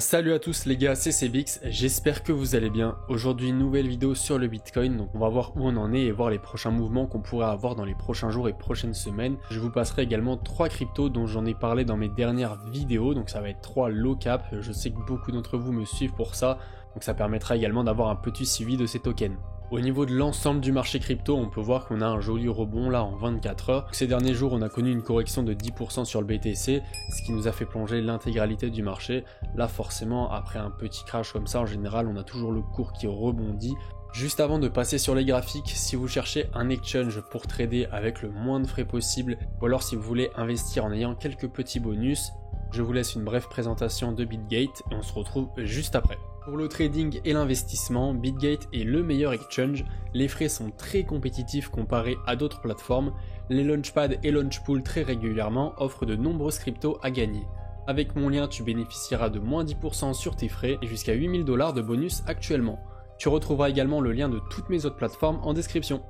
Salut à tous les gars, c'est Cbix, j'espère que vous allez bien. Aujourd'hui, nouvelle vidéo sur le Bitcoin, donc on va voir où on en est et voir les prochains mouvements qu'on pourrait avoir dans les prochains jours et prochaines semaines. Je vous passerai également 3 cryptos dont j'en ai parlé dans mes dernières vidéos, donc ça va être 3 low cap. Je sais que beaucoup d'entre vous me suivent pour ça, donc ça permettra également d'avoir un petit suivi de ces tokens. Au niveau de l'ensemble du marché crypto, on peut voir qu'on a un joli rebond là en 24 heures. Ces derniers jours, on a connu une correction de 10% sur le BTC, ce qui nous a fait plonger l'intégralité du marché. Là, forcément, après un petit crash comme ça, en général, on a toujours le cours qui rebondit. Juste avant de passer sur les graphiques, si vous cherchez un exchange pour trader avec le moins de frais possible, ou alors si vous voulez investir en ayant quelques petits bonus, je vous laisse une brève présentation de BitGate et on se retrouve juste après. Pour le trading et l'investissement, BitGate est le meilleur exchange. Les frais sont très compétitifs comparés à d'autres plateformes. Les Launchpad et Launchpool très régulièrement offrent de nombreuses cryptos à gagner. Avec mon lien, tu bénéficieras de moins 10% sur tes frais et jusqu'à 8000 $ de bonus actuellement. Tu retrouveras également le lien de toutes mes autres plateformes en description.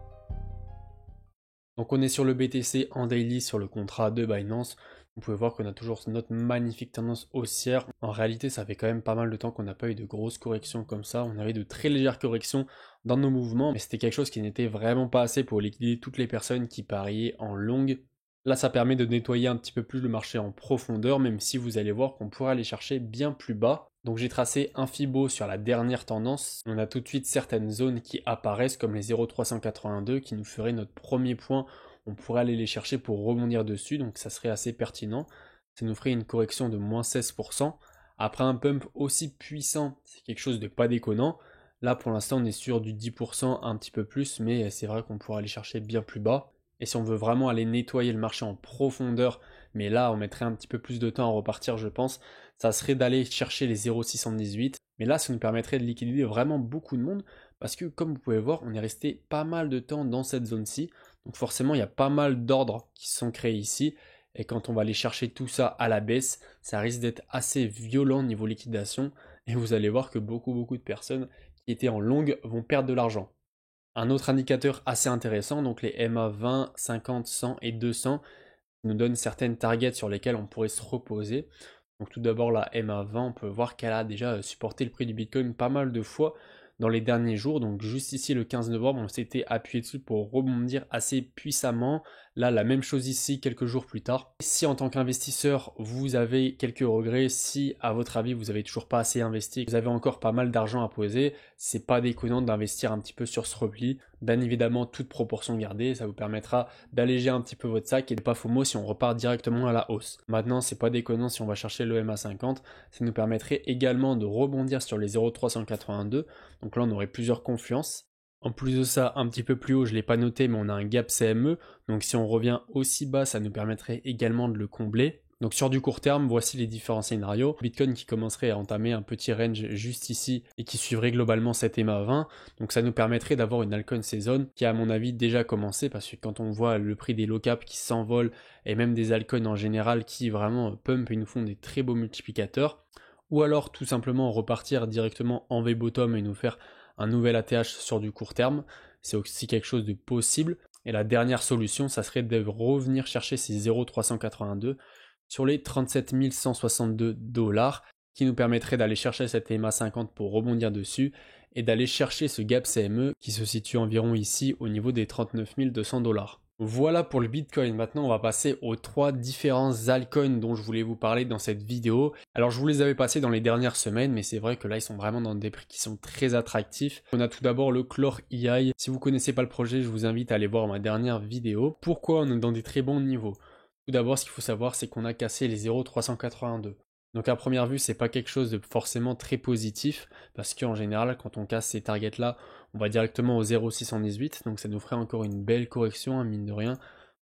Donc on est sur le BTC en daily sur le contrat de Binance. Vous pouvez voir qu'on a toujours notre magnifique tendance haussière. En réalité, ça fait quand même pas mal de temps qu'on n'a pas eu de grosses corrections comme ça. On avait de très légères corrections dans nos mouvements, mais c'était quelque chose qui n'était vraiment pas assez pour liquider toutes les personnes qui pariaient en longue. Là, ça permet de nettoyer un petit peu plus le marché en profondeur, même si vous allez voir qu'on pourra aller chercher bien plus bas. Donc j'ai tracé un Fibo sur la dernière tendance. On a tout de suite certaines zones qui apparaissent comme les 0,382 qui nous feraient notre premier point. On pourrait aller les chercher pour rebondir dessus, donc ça serait assez pertinent. Ça nous ferait une correction de moins 16%. Après un pump aussi puissant, c'est quelque chose de pas déconnant. Là pour l'instant on est sur du 10%, un petit peu plus, mais c'est vrai qu'on pourrait aller chercher bien plus bas. Et si on veut vraiment aller nettoyer le marché en profondeur, mais là on mettrait un petit peu plus de temps à repartir je pense, ça serait d'aller chercher les 0,618. Mais là ça nous permettrait de liquider vraiment beaucoup de monde, parce que comme vous pouvez voir, on est resté pas mal de temps dans cette zone-ci. Donc forcément il y a pas mal d'ordres qui sont créés ici. Et quand on va aller chercher tout ça à la baisse, ça risque d'être assez violent niveau liquidation. Et vous allez voir que beaucoup de personnes qui étaient en longue vont perdre de l'argent. Un autre indicateur assez intéressant, donc les MA 20, 50, 100 et 200, nous donnent certaines targets sur lesquelles on pourrait se reposer. Donc tout d'abord la MA 20, on peut voir qu'elle a déjà supporté le prix du Bitcoin pas mal de fois dans les derniers jours. Donc juste ici le 15 novembre, on s'était appuyé dessus pour rebondir assez puissamment. Là, la même chose ici quelques jours plus tard. Si en tant qu'investisseur, vous avez quelques regrets, si à votre avis vous avez toujours pas assez investi, vous avez encore pas mal d'argent à poser, c'est pas déconnant d'investir un petit peu sur ce repli. Bien évidemment, toute proportion gardée, ça vous permettra d'alléger un petit peu votre sac et de pas FOMO si on repart directement à la hausse. Maintenant, c'est pas déconnant si on va chercher le MA50, ça nous permettrait également de rebondir sur les 0,382. Donc là, on aurait plusieurs confluences. En plus de ça, un petit peu plus haut, je ne l'ai pas noté, mais on a un gap CME. Donc si on revient aussi bas, ça nous permettrait également de le combler. Donc sur du court terme, voici les différents scénarios. Bitcoin qui commencerait à entamer un petit range juste ici et qui suivrait globalement cette EMA 20. Donc ça nous permettrait d'avoir une altcoin saison qui a à mon avis déjà commencé, parce que quand on voit le prix des low cap qui s'envolent et même des altcoins en général qui vraiment pump et nous font des très beaux multiplicateurs, ou alors tout simplement repartir directement en V-bottom et nous faire un nouvel ATH sur du court terme, c'est aussi quelque chose de possible. Et la dernière solution, ça serait de revenir chercher ces 0,382 sur les 37 162 $, qui nous permettrait d'aller chercher cette EMA 50 pour rebondir dessus et d'aller chercher ce gap CME qui se situe environ ici au niveau des 39 200 $. Voilà pour le Bitcoin. Maintenant, on va passer aux 3 différents altcoins dont je voulais vous parler dans cette vidéo. Alors, je vous les avais passés dans les dernières semaines, mais c'est vrai que là, ils sont vraiment dans des prix qui sont très attractifs. On a tout d'abord le Clore AI. Si vous connaissez pas le projet, je vous invite à aller voir ma dernière vidéo. Pourquoi on est dans des très bons niveaux? Tout d'abord, ce qu'il faut savoir, c'est qu'on a cassé les 0,382. Donc à première vue, c'est pas quelque chose de forcément très positif, parce qu'en général, quand on casse ces targets-là, on va directement au 0,618, donc ça nous ferait encore une belle correction, mine de rien,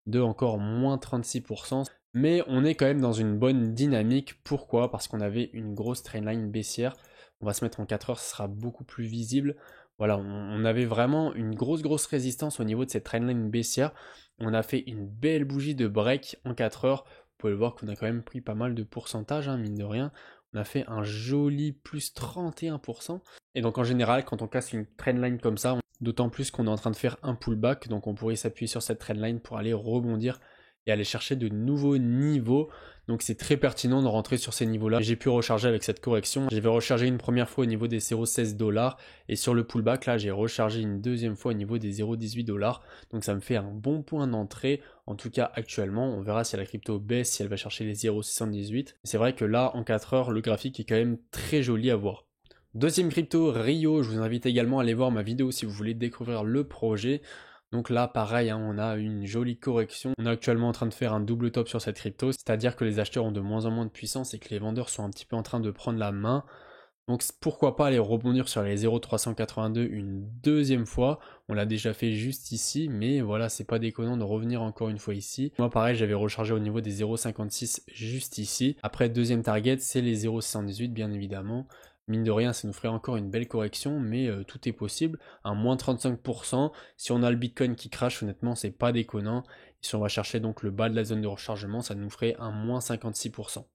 de encore moins 36%. Mais on est quand même dans une bonne dynamique. Pourquoi? Parce qu'on avait une grosse trendline baissière. On va se mettre en 4 heures, ce sera beaucoup plus visible. Voilà, on avait vraiment une grosse résistance au niveau de cette trendline baissière. On a fait une belle bougie de break en 4 heures. Vous pouvez voir qu'on a quand même pris pas mal de pourcentage, mine de rien. On a fait un joli plus 31%. Et donc en général, quand on casse une trendline comme ça, d'autant plus qu'on est en train de faire un pullback, donc on pourrait s'appuyer sur cette trendline pour aller rebondir et aller chercher de nouveaux niveaux. Donc c'est très pertinent de rentrer sur ces niveaux-là. J'ai pu recharger avec cette correction. J'avais rechargé une première fois au niveau des 0,16 $, et sur le pullback, là, j'ai rechargé une deuxième fois au niveau des 0,18 $. Donc ça me fait un bon point d'entrée. En tout cas, actuellement, on verra si la crypto baisse, si elle va chercher les 0,78. C'est vrai que là, en 4 heures, le graphique est quand même très joli à voir. Deuxième crypto, Rio. Je vous invite également à aller voir ma vidéo si vous voulez découvrir le projet. Donc là, pareil, hein, on a une jolie correction. On est actuellement en train de faire un double top sur cette crypto, c'est-à-dire que les acheteurs ont de moins en moins de puissance et que les vendeurs sont un petit peu en train de prendre la main. Donc pourquoi pas aller rebondir sur les 0,382 une deuxième fois. On l'a déjà fait juste ici, mais voilà, c'est pas déconnant de revenir encore une fois ici. Moi pareil, j'avais rechargé au niveau des 0,56 juste ici. Après, deuxième target, c'est les 0,78 bien évidemment. Mine de rien, ça nous ferait encore une belle correction, mais tout est possible. Un moins 35%, si on a le Bitcoin qui crache, honnêtement, c'est pas déconnant. Et si on va chercher donc le bas de la zone de rechargement, ça nous ferait un moins 56%.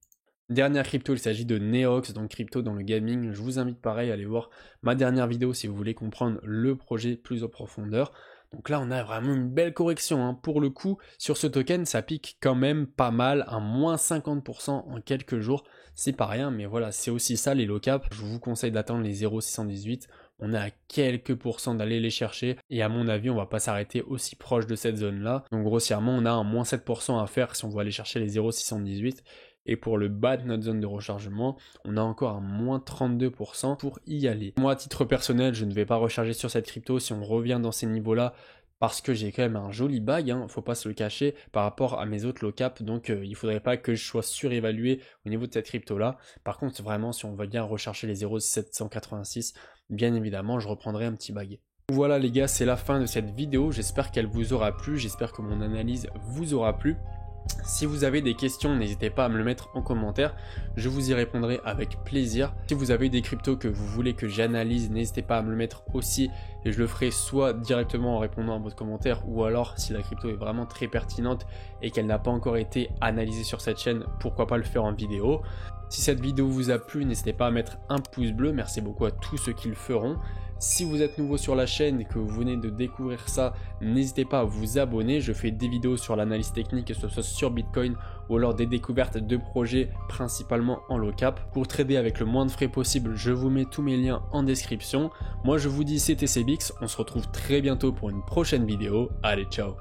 Dernière crypto, il s'agit de Neox, donc crypto dans le gaming. Je vous invite pareil à aller voir ma dernière vidéo si vous voulez comprendre le projet plus en profondeur. Donc là, on a vraiment une belle correction. Hein. Pour le coup, sur ce token, ça pique quand même pas mal, un moins 50% en quelques jours. C'est pas rien, mais voilà, c'est aussi ça les low cap. Je vous conseille d'attendre les 0,618. On est à quelques pourcents d'aller les chercher. Et à mon avis, on va pas s'arrêter aussi proche de cette zone-là. Donc grossièrement, on a un moins 7% à faire si on veut aller chercher les 0,618. Et pour le bas de notre zone de rechargement, on a encore un moins 32% pour y aller. Moi, à titre personnel, je ne vais pas recharger sur cette crypto si on revient dans ces niveaux-là, parce que j'ai quand même un joli bag, hein, faut pas se le cacher, par rapport à mes autres low cap, donc il faudrait pas que je sois surévalué au niveau de cette crypto-là. Par contre, vraiment, si on veut bien rechercher les 0,786, bien évidemment, je reprendrai un petit bag. Voilà les gars, c'est la fin de cette vidéo, j'espère qu'elle vous aura plu, j'espère que mon analyse vous aura plu. Si vous avez des questions, n'hésitez pas à me le mettre en commentaire, je vous y répondrai avec plaisir. Si vous avez des cryptos que vous voulez que j'analyse, n'hésitez pas à me le mettre aussi et je le ferai soit directement en répondant à votre commentaire ou alors si la crypto est vraiment très pertinente et qu'elle n'a pas encore été analysée sur cette chaîne, pourquoi pas le faire en vidéo. Si cette vidéo vous a plu, n'hésitez pas à mettre un pouce bleu, merci beaucoup à tous ceux qui le feront. Si vous êtes nouveau sur la chaîne et que vous venez de découvrir ça, n'hésitez pas à vous abonner. Je fais des vidéos sur l'analyse technique, que ce soit sur Bitcoin ou alors des découvertes de projets principalement en low cap. Pour trader avec le moins de frais possible, je vous mets tous mes liens en description. Moi je vous dis c'était CBX, on se retrouve très bientôt pour une prochaine vidéo. Allez, ciao!